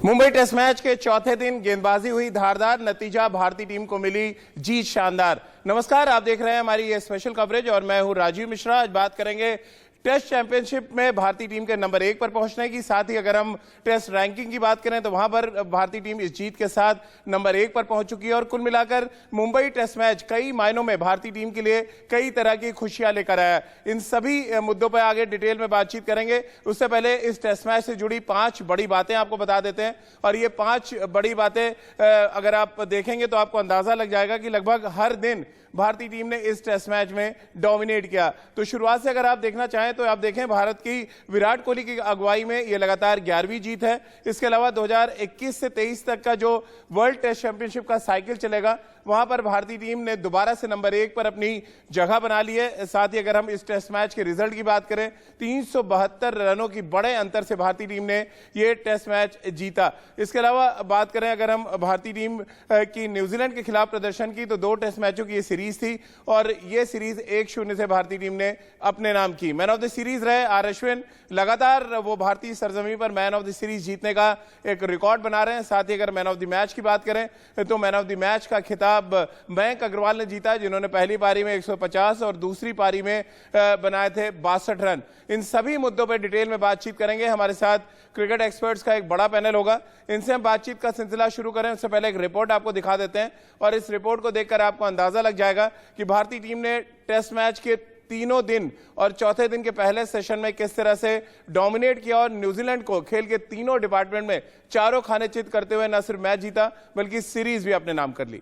Mumbai test match के चौथे दिन गेंदबाजी हुई धारदार, नतीजा भारतीय टीम को मिली जीत शानदार। नमस्कार, आप देख रहे हैं हमारी ये स्पेशल कवरेज और मैं हूं राजीव मिश्रा। आज बात करेंगे टेस्ट चैंपियनशिप में भारतीय टीम के नंबर 1 पर पहुंचने की, साथ ही अगर हम टेस्ट रैंकिंग की बात करें तो वहां पर भारतीय टीम इस जीत के साथ नंबर 1 पर पहुंच चुकी है। और कुल मिलाकर मुंबई टेस्ट मैच कई मायनों में भारतीय टीम के लिए कई तरह की खुशियां लेकर आया। इन सभी मुद्दों पर आगे डिटेल में बातचीत करेंगे। उससे पहले इस टेस्ट मैच से जुड़ी 5 बड़ी बातें आपको बता देते हैं। और ये 5 बड़ी बातें अगर आप देखेंगे तो आपको अंदाजा लग जाएगा कि लगभग हर दिन भारतीय टीम ने इस टेस्ट मैच में डोमिनेट किया। तो शुरुआत से अगर आप देखना चाहें तो आप देखें, भारत की विराट कोहली की अगुवाई में यह लगातार 11वीं जीत है। इसके अलावा 2021 से 23 तक का जो वर्ल्ड टेस्ट चैंपियनशिप का साइकिल चलेगा वहां पर भारतीय टीम ने दोबारा से नंबर 1 पर अपनी जगह बना ली है। साथ ही अगर हम इस टेस्ट मैच के रिजल्ट की बात करें, 372 रनों की बड़े अंतर से भारतीय टीम ने यह टेस्ट मैच जीता। इसके अलावा बात करें अगर हम भारतीय टीम की न्यूजीलैंड के खिलाफ प्रदर्शन की, तो 2 टेस्ट मैचों की ये सीरीज थी और ये सीरीज 1-0 से भारतीय टीम ने अपने नाम की। मैन ऑफ द सीरीज रहे आर अश्विन, लगातार वो भारतीय सरजमी पर मैन ऑफ द सीरीज जीतने का एक रिकॉर्ड बना रहे हैं। साथ ही अगर मैन ऑफ द मैच की बात करें तो मैन ऑफ द मैच का खिताब मयंक अग्रवाल ने जीता, जिन्होंने पहली पारी में 150 और दूसरी पारी में बनाए थे 62 रन। इन सभी मुद्दों पर डिटेल में बातचीत करेंगे। हमारे साथ क्रिकेट एक्सपर्ट्स का एक बड़ा पैनल होगा, इनसे हम बातचीत का सिलसिला शुरू करें उससे पहले एक रिपोर्ट आपको दिखा देते हैं और इस रिपोर्ट को देखकर आपको अंदाजा लग जाएगा कि भारतीय टीम ने टेस्ट मैच के तीनों दिन और चौथे दिन के पहले सेशन में किस तरह से डोमिनेट किया और न्यूजीलैंड को खेल के तीनों डिपार्टमेंट में चारों खाने चित करते हुए न सिर्फ मैच जीता बल्कि सीरीज भी अपने नाम कर ली।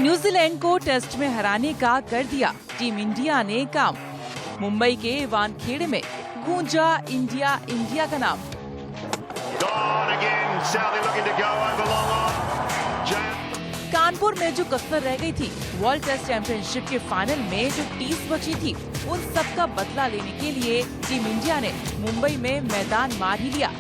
न्यूजीलैंड को टेस्ट में हराने का कर दिया टीम इंडिया ने काम। मुंबई के वानखेड़े में गूंजा इंडिया इंडिया का नाम। कानपुर में जो कसर रह गई थी वर्ल्ड टेस्ट चैंपियनशिप के फाइनल में जो 30 बची थी, उन सब का बदला लेने के लिए टीम इंडिया ने मुंबई में मैदान मार ही लिया।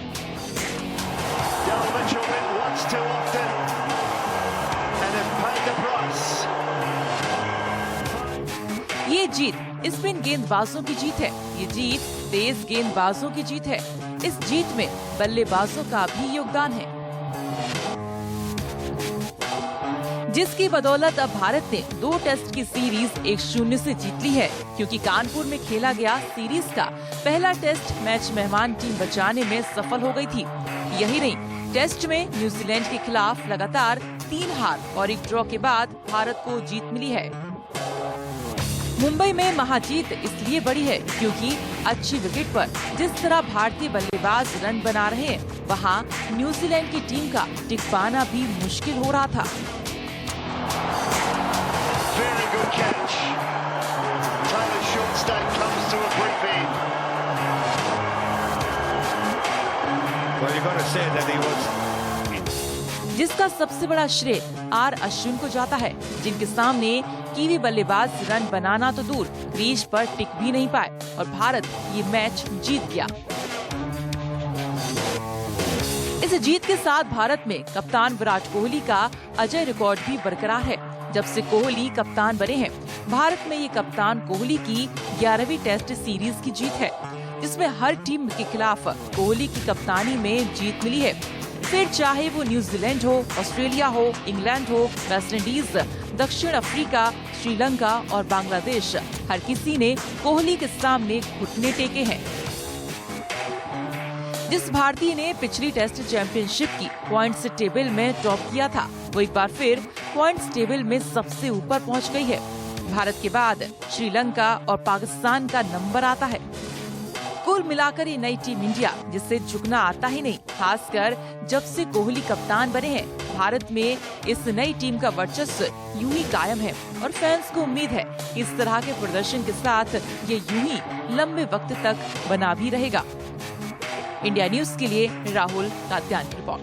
ये जीत स्पिन गेंदबाजों की जीत है, ये जीत तेज गेंदबाजों की जीत है। इस जीत में बल्लेबाजों का भी योगदान है, जिसकी बदौलत अब भारत ने 2 टेस्ट की सीरीज 1-0 से जीत ली है। क्योंकि कानपुर में खेला गया सीरीज का पहला टेस्ट मैच मेहमान टीम बचाने में सफल हो गई थी। यही नहीं, टेस्ट में न्यूजीलैंड के खिलाफ लगातार 3 हार और 1 ड्रॉ के बाद भारत को जीत मिली है। मुंबई में महाजीत इसलिए बड़ी है क्योंकि अच्छी विकेट पर जिस तरह भारतीय बल्लेबाज रन बना रहे हैं, वहां न्यूजीलैंड की टीम का टिक पाना भी मुश्किल हो रहा था। जिसका सबसे बड़ा श्रेय आर अश्विन को जाता है, जिनके सामने कीवी बल्लेबाज रन बनाना तो दूर क्रीज पर टिक भी नहीं पाए और भारत ये मैच जीत गया। इस जीत के साथ भारत में कप्तान विराट कोहली का अजय रिकॉर्ड भी बरकरार है। जब से कोहली कप्तान बने हैं, भारत में ये कप्तान कोहली की 11वीं टेस्ट सीरीज की जीत है, जिसमें हर टीम के खिलाफ कोहली की कप्तानी में जीत मिली है। फिर चाहे वो न्यूजीलैंड हो, ऑस्ट्रेलिया हो, इंग्लैंड हो, वेस्ट इंडीज, दक्षिण अफ्रीका, श्रीलंका और बांग्लादेश, हर किसी ने कोहली के सामने घुटने टेके हैं। जिस भारतीय ने पिछली टेस्ट चैंपियनशिप की पॉइंट्स टेबल में टॉप किया था, वो एक बार फिर पॉइंट्स टेबल में सबसे ऊपर पहुंच गई है। भारत के बाद श्रीलंका और पाकिस्तान का नंबर आता है। कुल मिलाकर ये नई टीम इंडिया, जिससे झुकना आता ही नहीं, खासकर जब से कोहली कप्तान बने हैं। भारत में इस नई टीम का वर्चस्व यूं ही कायम है और फैंस को उम्मीद है कि इस तरह के प्रदर्शन के साथ ये यूं ही लंबे वक्त तक बना भी रहेगा। इंडिया न्यूज के लिए राहुल कात्यान की रिपोर्ट।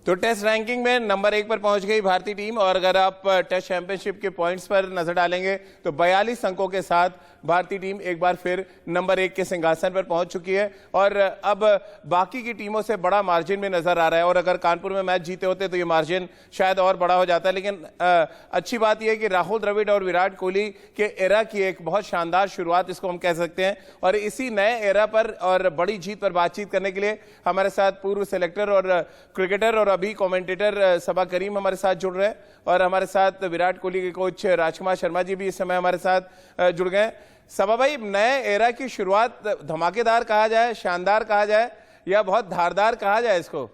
तो टेस्ट रैंकिंग में नंबर 1 पर पहुंच गई भारतीय टीम, और अगर आप टेस्ट चैंपियनशिप के पॉइंट्स पर नजर डालेंगे तो 42 अंकों के साथ भारतीय टीम एक बार फिर नंबर 1 के सिंहासन पर पहुंच चुकी है, और अब बाकी की टीमों से बड़ा मार्जिन में नजर आ रहा है। और अगर कानपुर में मैच जीते होते तो ये मार्जिन शायद और बड़ा हो जाता है। लेकिन अच्छी बात यह है कि राहुल द्रविड़ और विराट कोहली के एरा की एक बहुत शानदार शुरुआत इसको हम कह सकते हैं, और इसी नए एरा पर और बड़ी जीत पर बातचीत करने के लिए हमारे साथ पूर्व सेलेक्टर और क्रिकेटर और अभी कमेंटेटर सबा करीम हमारे साथ जुड़ रहे हैं, और हमारे साथ विराट कोहली के कोच राजकुमार शर्मा जी भी इस समय हमारे साथ जुड़ गए। सबा भाई, नए एरा की शुरुआत धमाकेदार कहा जाए, शानदार कहा जाए, या बहुत धारदार कहा जाए इसको?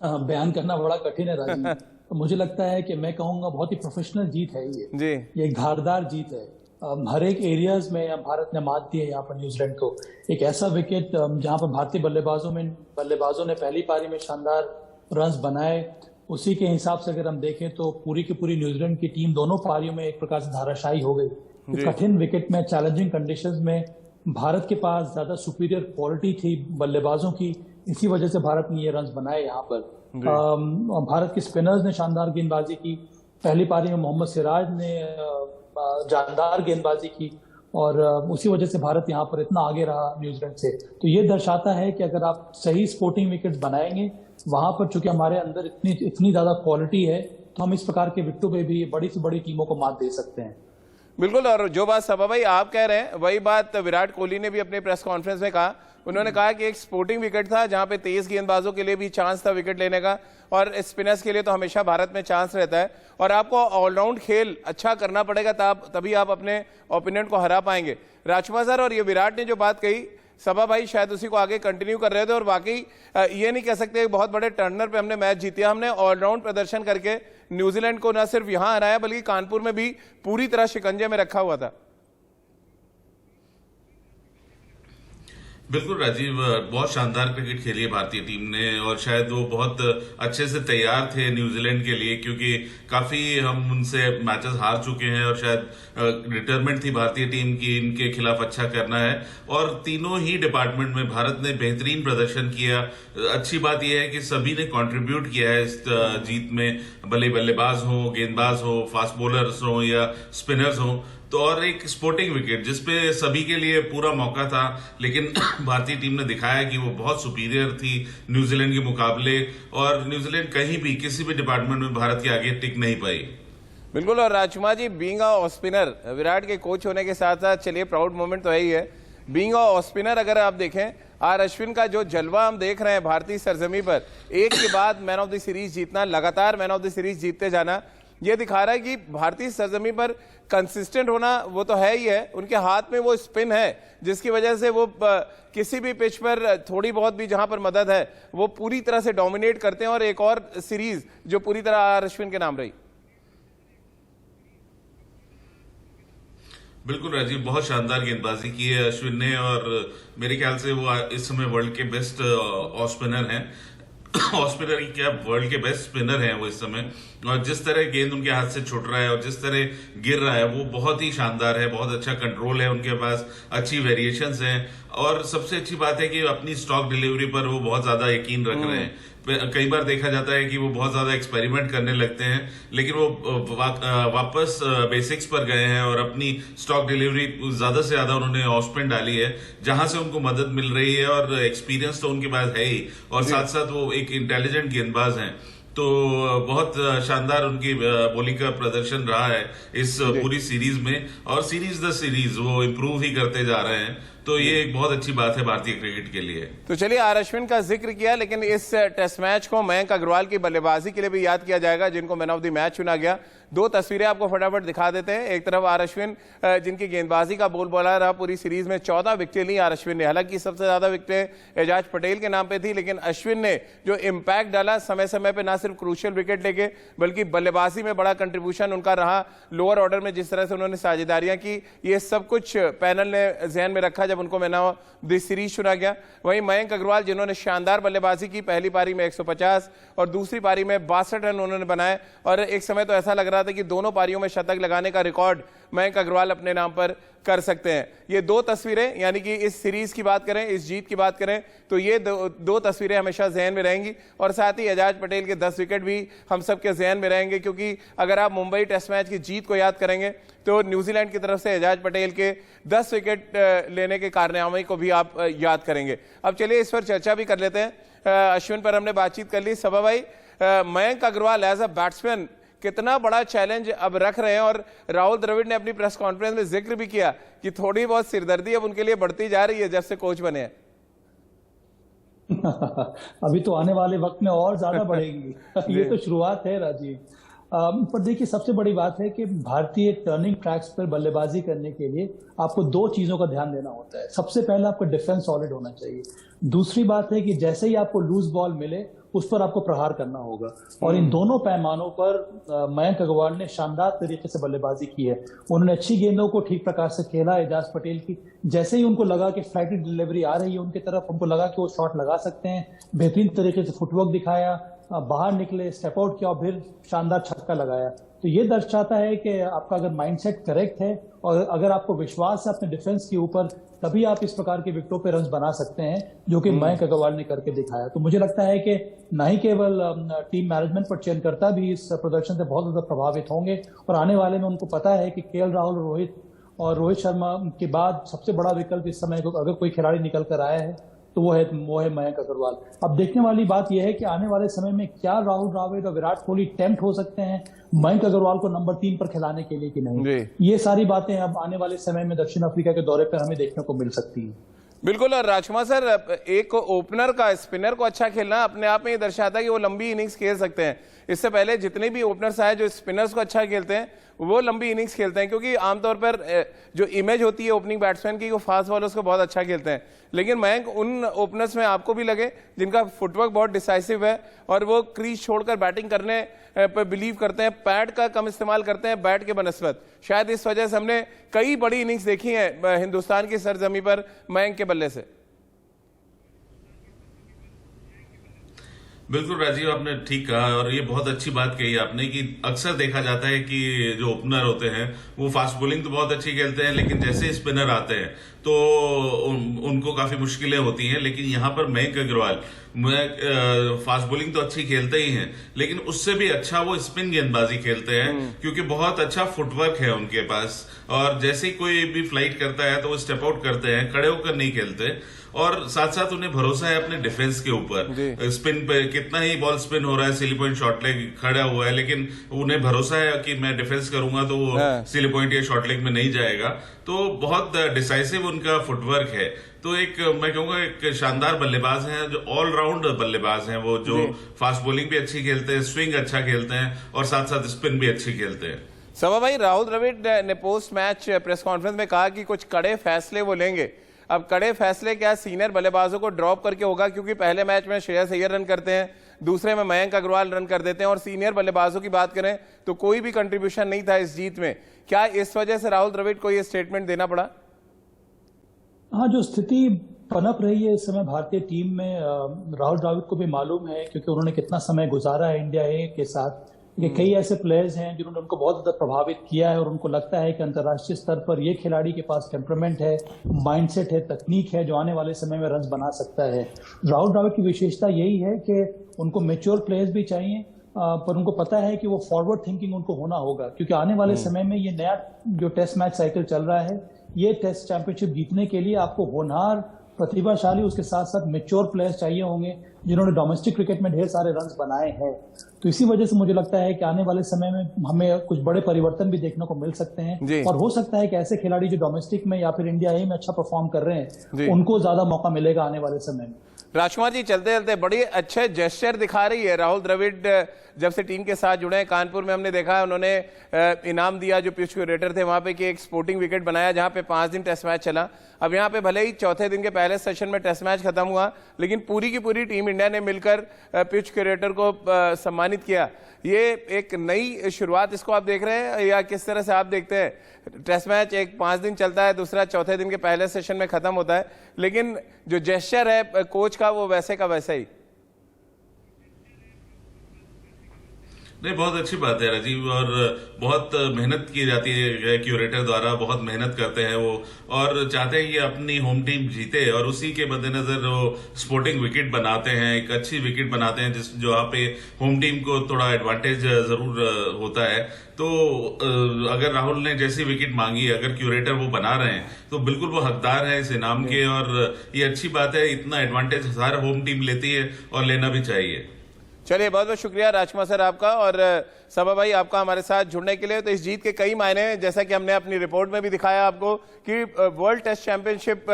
बयान करना बड़ा कठिन है राजीव। तो मुझे लगता है कि मैं कहूंगा बहुत ही प्रोफेशनल जीत है ये एक धारदार जीत है। हर एक एरियाज में भारत ने मात दी है यहाँ पर न्यूजीलैंड को। एक ऐसा विकेट जहाँ पर भारतीय बल्लेबाजों ने पहली पारी में शानदार रन्स बनाए, उसी के हिसाब से अगर हम देखें तो पूरी की पूरी न्यूजीलैंड की टीम दोनों पारियों में एक प्रकार से धाराशायी हो गई। कठिन विकेट में, चैलेंजिंग कंडीशंस में भारत के पास ज्यादा सुपीरियर क्वालिटी थी बल्लेबाजों की, इसी वजह से भारत ने ये रन्स बनाए यहाँ पर। भारत के स्पिनर्स ने शानदार गेंदबाजी की। पहली पारी में मोहम्मद सिराज ने जानदार गेंदबाजी की, और उसी वजह से भारत यहाँ पर इतना आगे रहा न्यूजीलैंड से। तो ये दर्शाता है कि अगर आप सही स्पोर्टिंग विकेट्स बनाएंगे वहां पर, चूंकि हमारे अंदर इतनी ज्यादा क्वालिटी है, तो हम इस प्रकार के विकेटों पे भी बड़ी से बड़ी टीमों को मात दे सकते हैं। बिल्कुल, और जो बात सबा भाई आप कह रहे हैं वही बात विराट कोहली ने भी अपने प्रेस कॉन्फ्रेंस में कहा। उन्होंने कहा कि एक स्पोर्टिंग विकेट था जहां पे तेज गेंदबाजों के लिए भी चांस था विकेट लेने का, और स्पिनर्स के लिए तो हमेशा भारत में चांस रहता है, और आपको ऑलराउंड खेल अच्छा करना पड़ेगा तभी आप अपने ओपोनेंट को हरा पाएंगे। राजकुमार सर, और ये विराट ने जो बात कही, सबा भाई शायद उसी को आगे कंटिन्यू कर रहे थे, और वाकई ये नहीं कह सकते बहुत बड़े टर्नर पे हमने मैच जीता। हमने ऑलराउंड प्रदर्शन करके न्यूजीलैंड को न सिर्फ यहां हराया बल्कि कानपुर में भी पूरी तरह शिकंजे में रखा हुआ था। बिल्कुल राजीव, बहुत शानदार क्रिकेट खेली है भारतीय टीम ने, और शायद वो बहुत अच्छे से तैयार थे न्यूजीलैंड के लिए, क्योंकि काफी हम उनसे मैचेस हार चुके हैं, और शायद रिटायरमेंट थी भारतीय टीम की इनके खिलाफ अच्छा करना है, और तीनों ही डिपार्टमेंट में भारत ने बेहतरीन प्रदर्शन किया। अच्छी बात यह है कि सभी ने कंट्रीब्यूट किया है इस जीत में, भले बल्लेबाज हो, गेंदबाज हो, फास्ट बॉलर्स हो या स्पिनर्स हो। तो और एक स्पोर्टिंग विकेट जिसपे सभी के लिए पूरा मौका था, लेकिन भारतीय टीम ने दिखाया कि वो बहुत सुपीरियर थी न्यूजीलैंड के मुकाबले, और न्यूजीलैंड कहीं भी किसी भी डिपार्टमेंट में भारत के आगे टिक नहीं पाई। बिल्कुल, और Rajkumar ji, being a spinner, Virat के कोच होने के साथ साथ चलिए प्राउड मोमेंट तो है ही है, बीइंग अ स्पिनर अगर आप देखें आर अश्विन का जो जलवा हम देख रहे हैं भारतीय सरजमी पर, एक के बाद मैन ऑफ द सीरीज जीतना, लगातार मैन ऑफ द सीरीज जीतते जाना, यह दिखा रहा है कि भारतीय सरजमी पर कंसिस्टेंट होना वो तो है ही है, उनके हाथ में वो स्पिन है जिसकी वजह से वो किसी भी पिच पर थोड़ी बहुत भी जहां पर मदद है वो पूरी तरह से डोमिनेट करते हैं, और एक और सीरीज जो पूरी तरह आर अश्विन के नाम रही। बिल्कुल राजीव, बहुत शानदार गेंदबाजी की है अश्विन ने, और मेरे ख्याल से वो इस समय वर्ल्ड के बेस्ट ऑफ स्पिनर हैं। ऑफ स्पिनर की क्या, वर्ल्ड के बेस्ट स्पिनर हैं वो इस समय, और जिस तरह गेंद उनके हाथ से छूट रहा है और जिस तरह गिर रहा है वो बहुत ही शानदार है। बहुत अच्छा कंट्रोल है उनके पास, अच्छी वेरिएशंस हैं, और सबसे अच्छी बात है कि अपनी स्टॉक डिलीवरी पर वो बहुत ज्यादा यकीन रख रहे हैं। कई बार देखा जाता है कि वो बहुत ज्यादा एक्सपेरिमेंट करने लगते हैं, लेकिन वो वापस बेसिक्स पर गए हैं और अपनी स्टॉक डिलीवरी ज्यादा से ज्यादा उन्होंने ऑफ स्पिन डाली है, जहां से उनको मदद मिल रही है, और एक्सपीरियंस तो उनके पास है ही, और साथ साथ वो एक इंटेलिजेंट गेंदबाज हैं। तो बहुत शानदार उनकी बॉलिंग का प्रदर्शन रहा है इस पूरी सीरीज में, और सीरीज द सीरीज वो इम्प्रूव ही करते जा रहे हैं। तो ये एक बहुत अच्छी बात है भारतीय क्रिकेट के लिए। तो चलिए, आर अश्विन का जिक्र किया, लेकिन इस टेस्ट मैच को मयंक अग्रवाल की बल्लेबाजी के लिए भी याद किया जाएगा, जिनको मैन ऑफ द मैच चुना गया। दो तस्वीरें आपको फटाफट दिखा देते हैं। एक तरफ आर अश्विन, जिनकी गेंदबाजी का बोलबाला रहा पूरी सीरीज में, 14 विकेटें ली आर अश्विन ने। हालांकि सबसे ज्यादा विकेटें एजाज पटेल के नाम पे थी, लेकिन अश्विन ने जो इम्पैक्ट डाला समय समय पे, ना सिर्फ क्रूशियल विकेट लेके बल्कि बल्लेबाजी में बड़ा कंट्रीब्यूशन उनका रहा। लोअर ऑर्डर में जिस तरह से उन्होंने साझेदारियां की, ये सब कुछ पैनल ने जहन में रखा जब उनको मैन ऑफ द सीरीज चुना गया। वहीं मयंक अग्रवाल, जिन्होंने शानदार बल्लेबाजी की, पहली पारी में 150 और दूसरी पारी में 62 रन उन्होंने बनाए, और एक समय तो ऐसा लग रहा था कि दोनों पारियों में शतक लगाने का रिकॉर्ड मयंक अग्रवाल अपने नाम पर कर सकते हैं। ये दो तस्वीरें, यानी कि इस सीरीज की बात करें, इस जीत की बात करें, तो ये दो तस्वीरें हमेशा जहन में रहेंगी। और साथ ही एजाज पटेल के 10 विकेट भी हम सबके जहन में रहेंगे, क्योंकि अगर आप मुंबई टेस्ट मैच की जीत को याद करेंगे तो न्यूजीलैंड की तरफ से एजाज पटेल के 10 विकेट लेने के कारनामे को भी आप याद करेंगे। अब चलिए इस पर चर्चा भी कर लेते हैं। अश्विन पर हमने बातचीत कर ली। सभा भाई, Mayank Agarwal as a batsman कितना बड़ा चैलेंज अब रख रहे हैं, और राहुल द्रविड़ ने अपनी प्रेस कॉन्फ्रेंस में जिक्र भी किया कि थोड़ी बहुत सिरदर्दी अब उनके लिए बढ़ती जा रही है जब से कोच बने हैं। अभी तो आने वाले वक्त में और ज्यादा बढ़ेगी। ये तो शुरुआत है राजीव। पर देखिए, सबसे बड़ी बात है कि भारतीय टर्निंग ट्रैक्स पर बल्लेबाजी करने के लिए आपको दो चीजों का ध्यान देना होता है। सबसे पहले आपका डिफेंस सॉलिड होना चाहिए। दूसरी बात है कि जैसे ही आपको लूज बॉल मिले उस पर आपको प्रहार करना होगा, और इन दोनों पैमानों पर मयंक अग्रवाल ने शानदार तरीके से बल्लेबाजी की है। उन्होंने अच्छी गेंदों को ठीक प्रकार से खेला। एजाज पटेल की जैसे ही उनको लगा कि फ्लाइटी डिलीवरी आ रही है उनकी तरफ, उनको लगा कि वो शॉट लगा सकते हैं, बेहतरीन तरीके से फुटवर्क दिखाया, बाहर निकले, स्टेप आउट किया और फिर शानदार छक्का लगाया। तो ये दर्शाता है कि आपका अगर माइंडसेट करेक्ट है और अगर आपको विश्वास है अपने डिफेंस के ऊपर, तभी आप इस प्रकार के विकेटों पे रन बना सकते हैं, जो कि मयंक अग्रवाल ने करके दिखाया। तो मुझे लगता है कि न ही केवल टीम मैनेजमेंट पर चयनकर्ता भी इस प्रदर्शन से बहुत ज्यादा प्रभावित होंगे, और आने वाले में उनको पता है कि केएल राहुल और रोहित शर्मा के बाद सबसे बड़ा विकल्प इस समय अगर कोई खिलाड़ी निकल कर आया है तो वो है मयंक अग्रवाल। अब देखने वाली बात यह है कि आने वाले समय में क्या राहुल द्रविड़ और विराट कोहली टेम्प्ट हो सकते हैं मयंक अग्रवाल को नंबर 3 पर खिलाने के लिए कि नहीं। ये सारी बातें अब आने वाले समय में दक्षिण अफ्रीका के दौरे पर हमें देखने को मिल सकती है। बिल्कुल। और राजकुमार सर, एक ओपनर का स्पिनर को अच्छा खेलना अपने आप में ये दर्शाता है कि वो लंबी इनिंग्स खेल सकते हैं। इससे पहले जितने भी ओपनर्स आए जो स्पिनर्स को अच्छा खेलते हैं वो लंबी इनिंग्स खेलते हैं, क्योंकि आमतौर पर जो इमेज होती है ओपनिंग बैट्समैन की, वो फास्ट बॉलर्स को बहुत अच्छा खेलते हैं। लेकिन मयंक उन ओपनर्स में आपको भी लगे जिनका फुटवर्क बहुत डिसाइसिव है और वो क्रीज छोड़कर बैटिंग करने पर बिलीव करते हैं, पैड का कम इस्तेमाल करते हैं बैट के बनस्बत। शायद इस वजह से हमने कई बड़ी इनिंग्स देखी हैं हिंदुस्तान की सरजमी पर मयंक के बल्ले से। बिल्कुल राजीव, आपने ठीक कहा, और ये बहुत अच्छी बात कही आपने कि अक्सर देखा जाता है कि जो ओपनर होते हैं वो फास्ट बॉलिंग तो बहुत अच्छी खेलते हैं, लेकिन जैसे स्पिनर आते हैं तो उनको काफी मुश्किलें होती हैं। लेकिन यहाँ पर मयंक अग्रवाल फास्ट बॉलिंग तो अच्छी खेलते ही हैं, लेकिन उससे भी अच्छा वो स्पिन गेंदबाजी खेलते हैं, क्योंकि बहुत अच्छा फुटवर्क है उनके पास। और जैसे ही कोई भी फ्लाइट करता है तो वो स्टेप आउट करते हैं, खड़े होकर नहीं खेलते। और साथ साथ उन्हें भरोसा है अपने डिफेंस के ऊपर। स्पिन पे कितना ही बॉल स्पिन हो रहा है, सिली पॉइंट शॉर्ट लेग खड़ा हुआ है, लेकिन उन्हें भरोसा है कि मैं डिफेंस करूंगा तो वो सिली पॉइंट या शॉर्ट लेग में नहीं जाएगा। तो बहुत डिसाइसिव उनका फुटवर्क है। तो मैं कहूंगा एक शानदार बल्लेबाज हैं, जो ऑलराउंड बल्लेबाज हैं, वो जो फास्ट बॉलिंग भी अच्छी खेलते हैं, स्विंग अच्छा खेलते हैं और साथ साथ स्पिन भी अच्छी खेलते हैं। सभा भाई, राहुल द्रविड़ ने पोस्ट मैच प्रेस कॉन्फ्रेंस में कहा कि कुछ कड़े फैसले वो लेंगे। अब कड़े फैसले क्या सीनियर बल्लेबाजों को ड्रॉप करके होगा, क्योंकि पहले मैच में श्रेयस अय्यर रन करते हैं, दूसरे में मयंक अग्रवाल रन कर देते हैं, और सीनियर बल्लेबाजों की बात करें तो कोई भी कंट्रीब्यूशन नहीं था इस जीत में। क्या इस वजह से राहुल द्रविड़ को यह स्टेटमेंट देना पड़ा? हाँ, जो स्थिति पनप रही है इस समय भारतीय टीम में, राहुल द्रविड़ को भी मालूम है, क्योंकि उन्होंने कितना समय गुजारा है इंडिया ए के साथ। कई ऐसे प्लेयर्स हैं जिन्होंने उनको बहुत ज्यादा प्रभावित किया है, और उनको लगता है कि अंतर्राष्ट्रीय स्तर पर ये खिलाड़ी के पास टेम्परामेंट है, माइंडसेट है, तकनीक है, जो आने वाले समय में रन बना सकता है। राहुल द्रविड़ की विशेषता यही है कि उनको मैच्योर प्लेयर्स भी चाहिए, पर उनको पता है कि वो फॉरवर्ड थिंकिंग उनको होना होगा, क्योंकि आने वाले समय में ये नया जो टेस्ट मैच साइकिल चल रहा है, ये टेस्ट चैंपियनशिप जीतने के लिए आपको होनहार, प्रतिभाशाली, उसके साथ साथ मैच्योर प्लेयर्स चाहिए होंगे जिन्होंने डोमेस्टिक क्रिकेट में ढेर सारे रन बनाए हैं। तो इसी वजह से मुझे लगता है कि आने वाले समय में हमें कुछ बड़े परिवर्तन भी देखने को मिल सकते हैं, और हो सकता है कि ऐसे खिलाड़ी जो डोमेस्टिक में या फिर इंडिया ए में अच्छा परफॉर्म कर रहे हैं उनको ज्यादा मौका मिलेगा आने वाले समय में। राजकुमार जी, चलते चलते बड़ी अच्छे जेस्चर दिखा रही है राहुल द्रविड़ जब से टीम के साथ जुड़े हैं। कानपुर में हमने देखा है उन्होंने इनाम दिया जो पिच क्यूरेटर थे वहां पे कि एक स्पोर्टिंग विकेट बनाया, जहां पे 5 दिन टेस्ट मैच चला। अब यहाँ पे भले ही चौथे दिन के पहले सेशन में टेस्ट मैच खत्म हुआ, लेकिन पूरी की पूरी टीम इंडिया ने मिलकर पिच क्यूरेटर को सम्मानित किया। ये एक नई शुरुआत इसको आप देख रहे हैं, या किस तरह से आप देखते हैं? टेस्ट मैच एक 5 दिन चलता है, दूसरा चौथे दिन के पहले सेशन में खत्म होता है, लेकिन जो जेस्चर है कोच का वो वैसे का वैसा ही। नहीं, बहुत अच्छी बात है राजीव, और बहुत मेहनत की जाती है क्यूरेटर द्वारा, बहुत मेहनत करते हैं वो, और चाहते हैं कि अपनी होम टीम जीते, और उसी के मद्देनजर वो स्पोर्टिंग विकेट बनाते हैं, एक अच्छी विकेट बनाते हैं जिस जहाँ पे होम टीम को थोड़ा एडवांटेज जरूर होता है। तो अगर राहुल ने जैसी विकेट मांगी, अगर क्यूरेटर वो बना रहे हैं, तो बिल्कुल वो हकदार है इस इनाम के, और ये अच्छी बात है, इतना एडवांटेज हर होम टीम लेती है और लेना भी चाहिए। चलिए, बहुत बहुत शुक्रिया राजकुमार सर आपका, और सबा भाई आपका हमारे साथ जुड़ने के लिए। तो इस जीत के कई मायने हैं, जैसा कि हमने अपनी रिपोर्ट में भी दिखाया आपको कि वर्ल्ड टेस्ट चैंपियनशिप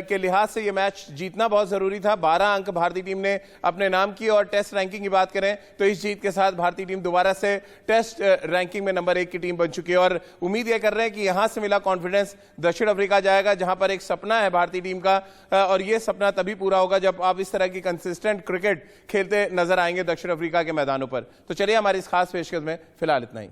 के लिहाज से ये मैच जीतना बहुत जरूरी था। 12 अंक भारतीय टीम ने अपने नाम किए, और टेस्ट रैंकिंग की बात करें तो इस जीत के साथ भारतीय टीम दोबारा से टेस्ट रैंकिंग में नंबर 1 की टीम बन चुकी है। और उम्मीद ये कर रहे हैं कि यहां से मिला कॉन्फिडेंस दक्षिण अफ्रीका जाएगा, जहां पर एक सपना है भारतीय टीम का, और ये सपना तभी पूरा होगा जब आप इस तरह की कंसिस्टेंट क्रिकेट खेलते नजर आएंगे दक्षिण अफ्रीका के मैदानों पर। तो चलिए, हमारी इस खास पेशकश में फिलहाल इतना ही।